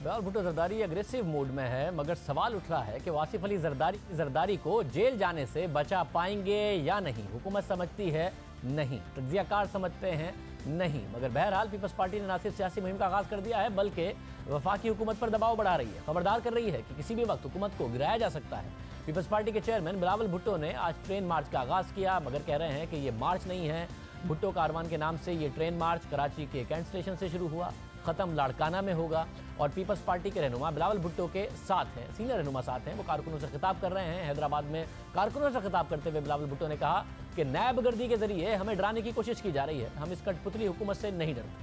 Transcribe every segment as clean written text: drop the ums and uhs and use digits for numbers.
Bilawal Bhutto Zardari aggressive mood में है, मगर सवाल उठ रहा है कि आसिफ अली जरदारी को जेल जाने से बचा पाएंगे या नहीं। हुकूमत समझती है नहीं, तज्जियाकार समझते हैं नहीं, मगर बहरहाल पीपल्स पार्टी ने न सिर्फ सियासी मुहिम का आगाज कर दिया है बल्कि वफाकी हुकूमत पर दबाव बढ़ा रही है, खबरदार कर रही है कि किसी भी वक्त हुकूमत को गिराया जा सकता है। पीपल्स पार्टी के चेयरमैन बिलावल भुट्टो ने आज ट्रेन मार्च का आगाज किया, मगर कह रहे हैं कि ये मार्च नहीं है। भुट्टो कारवान के नाम से ये ट्रेन मार्च कराची के कैंट स्टेशन से शुरू हुआ, खत्म लाड़काना में होगा और पीपल्स पार्टी के रहनुमा बिलावल भुट्टो के साथ हैं, सीनियर रहनुमा साथ हैं। वो कारकुनों से खिताब कर रहे हैं। हैदराबाद में कारकुनों से खिताब करते हुए बिलावल भुट्टो ने कहा कि नैब गर्दी के जरिए हमें डराने की कोशिश की जा रही है, हम इस कठपुतली हुकूमत से नहीं डरते।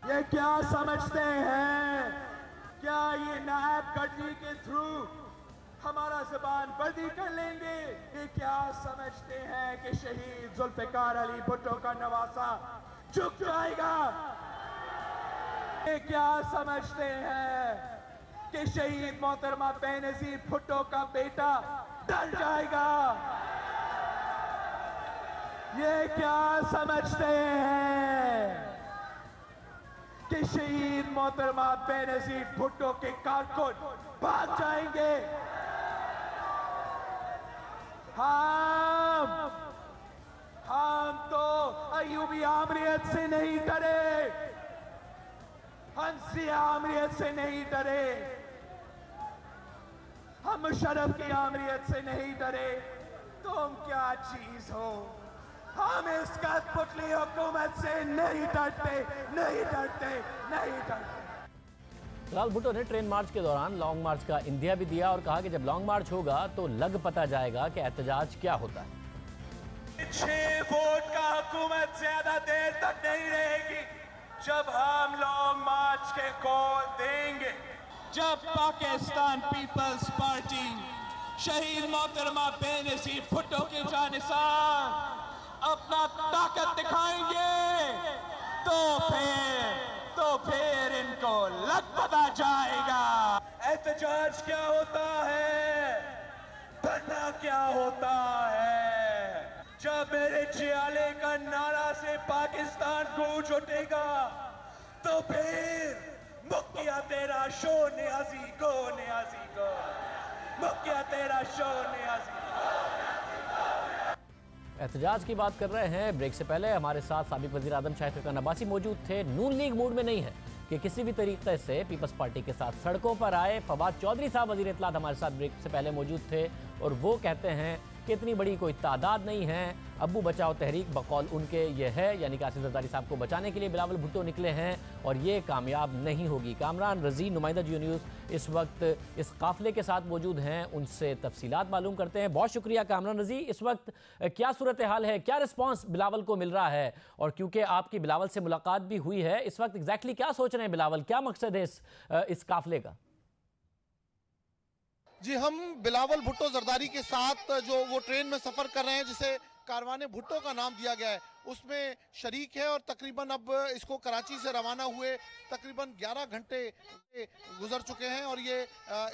ये क्या समझते हैं, क्या ये नैब गर्दी के थ्रू हमारा ज़बान बंदी कर लेंगे? ये क्या समझते हैं कि शहीद जुल्फ़िकार अली भुट्टो का नवासा झुक जाएगा? ये क्या समझते हैं कि शहीद मोहतरमा बेनज़ीर भुट्टो का बेटा डर जाएगा? ये क्या समझते हैं कि शहीद मोहतरमा बेनज़ीर भुट्टो के कारकुन भाग जाएंगे? हम तो अयूबी आमरीत से नहीं डरे, हम सिया आमरीत से नहीं डरे, हम मुशर्रफ की आमरीत से नहीं डरे। तुम क्या चीज हो? हम इस कठपुतली हुकूमत से नहीं डरते, नहीं डरते, नहीं डरते। बिलावल भुट्टो ने ट्रेन मार्च के दौरान लॉन्ग मार्च का इंदिया भी दिया और कहा कि जब लॉन्ग मार्च होगा तो लग पता जाएगा कि एहतजाज क्या होता है। 6 वोट का हुकूमत ज्यादा देर तक नहीं रहेगी। जब हम लॉन्ग मार्च के कॉल देंगे, जब पाकिस्तान पीपल्स पार्टी शहीद मोहतरमा बेनज़ीर भुट्टो के जानिसार अपना ताकत दिखाएंगे, तो फिर इनको लग पता जाएगा एहतजाज क्या होता है, धरना क्या होता है। जब मेरे जियाले का नारा से पाकिस्तान गूंज उठेगा तो फिर मुक्किया तेरा शो न्याजी को, न्याजी को, मुक्किया तेरा शो न्याजी को। एहतजाज की बात कर रहे हैं। ब्रेक से पहले हमारे साथ साबिक वज़ीर आज़म शाहिद खक़ान अब्बासी मौजूद थे। नून लीग मूड में नहीं है कि किसी भी तरीके से पीपल्स पार्टी के साथ सड़कों पर आए। फवाद चौधरी साहब वज़ीर इत्तलात हमारे साथ ब्रेक से पहले मौजूद थे और वो कहते हैं कि इतनी बड़ी कोई तादाद नहीं है। अब्बू बचाओ तहरीक बकौल उनके ये है, यानी कि आसिफ जरदारी साहब को बचाने के लिए बिलावल भुट्टो निकले हैं और ये कामयाब नहीं होगी। कामरान रज़ी नुमाइंदा जियो न्यूज़ इस वक्त इस काफिले के साथ मौजूद हैं, उनसे तफसीलात मालूम करते हैं। बहुत शुक्रिया कामरान रज़ी। इस वक्त क्या सूरत हाल है, क्या रिस्पॉन्स बिलावल को मिल रहा है? और क्योंकि आपकी बिलावल से मुलाकात भी हुई है, इस वक्त एग्जैक्टली क्या सोच रहे हैं बिलावल, क्या मकसद है इस काफिले का? जी, हम बिलावल भुट्टो जरदारी के साथ जो वो ट्रेन में सफ़र कर रहे हैं जिसे कारवाने भुट्टो का नाम दिया गया है, उसमें शरीक है और तकरीबन अब इसको कराची से रवाना हुए तकरीबन 11 घंटे गुजर चुके हैं और ये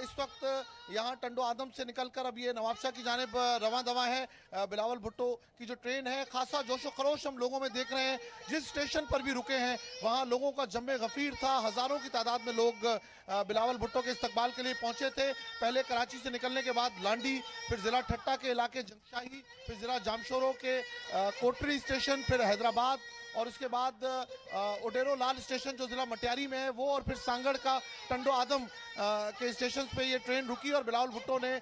इस वक्त यहाँ टंडो आदम से निकलकर अब ये नवाबशाह की जानिब रवां दवा है। बिलावल भुट्टो की जो ट्रेन है, खासा जोशो खरोश हम लोगों में देख रहे हैं। जिस स्टेशन पर भी रुके हैं वहाँ लोगों का जम्मे गफीर था, हज़ारों की तादाद में लोग बिलावल भुट्टो के इस्तकबाल के लिए पहुँचे थे। पहले कराची से निकलने के बाद लांडी, फिर ज़िला ठट्टा के इलाके जंगशाही, फिर ज़िला जामशोरों के कोटरी स्टेशन, फिर हैदराबाद और उसके बाद ओडेरो लाल स्टेशन जो ज़िला मटियारी में है वो, और फिर सांगड़ का टंडो आदम के स्टेशन पे ये ट्रेन रुकी और बिलावल भुट्टो ने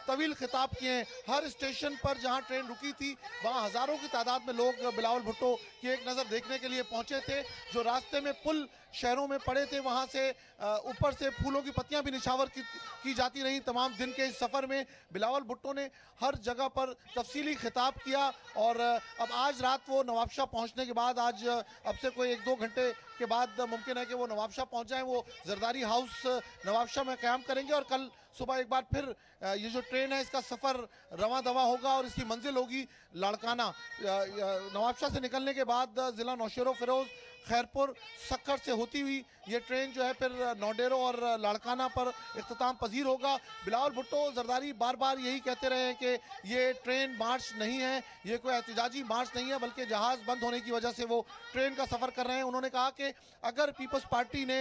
तवील खिताब किए। हर स्टेशन पर जहां ट्रेन रुकी थी वहां हज़ारों की तादाद में लोग बिलावल भुट्टो की एक नज़र देखने के लिए पहुंचे थे। जो रास्ते में पुल शहरों में पड़े थे वहां से ऊपर से फूलों की पत्तियां भी निछावर की जाती रहीं। तमाम दिन के इस सफ़र में बिलावल भुट्टो ने हर जगह पर तफसीली खिताब किया और अब आज रात वो नवाबशाह पहुँचने के बाद, आज अब से कोई 1-2 घंटे के बाद मुमकिन है कि वो नवाबशाह पहुँच जाएँ। वो जरदारी हाउस नवाबशाह में क़याम करेंगे और कल सुबह एक बार फिर ये जो ट्रेन है इसका सफ़र रवां दवा होगा और इसकी मंजिल होगी लाड़काना। नवाबशाह से निकलने के बाद ज़िला नौशेरो फिरोज़ खैरपुर सक्कर से होती हुई ये ट्रेन जो है फिर नौडेरो और लाड़काना पर इख्तिताम पजीर होगा। बिलावल भुट्टो जरदारी बार बार यही कहते रहे हैं कि ये ट्रेन मार्च नहीं है, ये कोई एहतजाजी मार्च नहीं है, बल्कि जहाज़ बंद होने की वजह से वो ट्रेन का सफ़र कर रहे हैं। उन्होंने कहा कि अगर पीपल्स पार्टी ने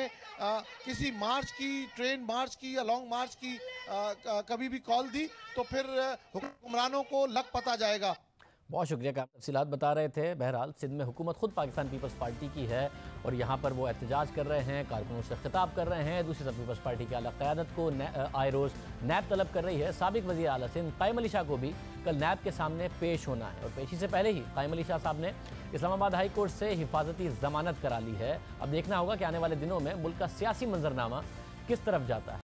किसी मार्च की, ट्रेन मार्च की या लॉन्ग मार्च की कभी भी कॉल दी तो फिर हुक्मरानों को लग पता जाएगा। बहुत शुक्रिया कि आप तफसीलात बता रहे थे। बहरहाल सिंध में हुकूमत खुद पाकिस्तान पीपल्स पार्टी की है और यहाँ पर वो एहतजाज कर रहे हैं, कारकुनों से खिताब कर रहे हैं। दूसरी तरफ पीपल्स पार्टी की आला क़यादत को आए रोज़ नैब तलब कर रही है। साबिक वज़ीर आला सिंध कायम अली शाह को भी कल नैब के सामने पेश होना है और पेशी से पहले ही कायम अली शाह साहब ने इस्लामाबाद हाई कोर्ट से हिफाजती ज़मानत करा ली है। अब देखना होगा कि आने वाले दिनों में मुल्क का सियासी मंजरनामा किस तरफ जाता है।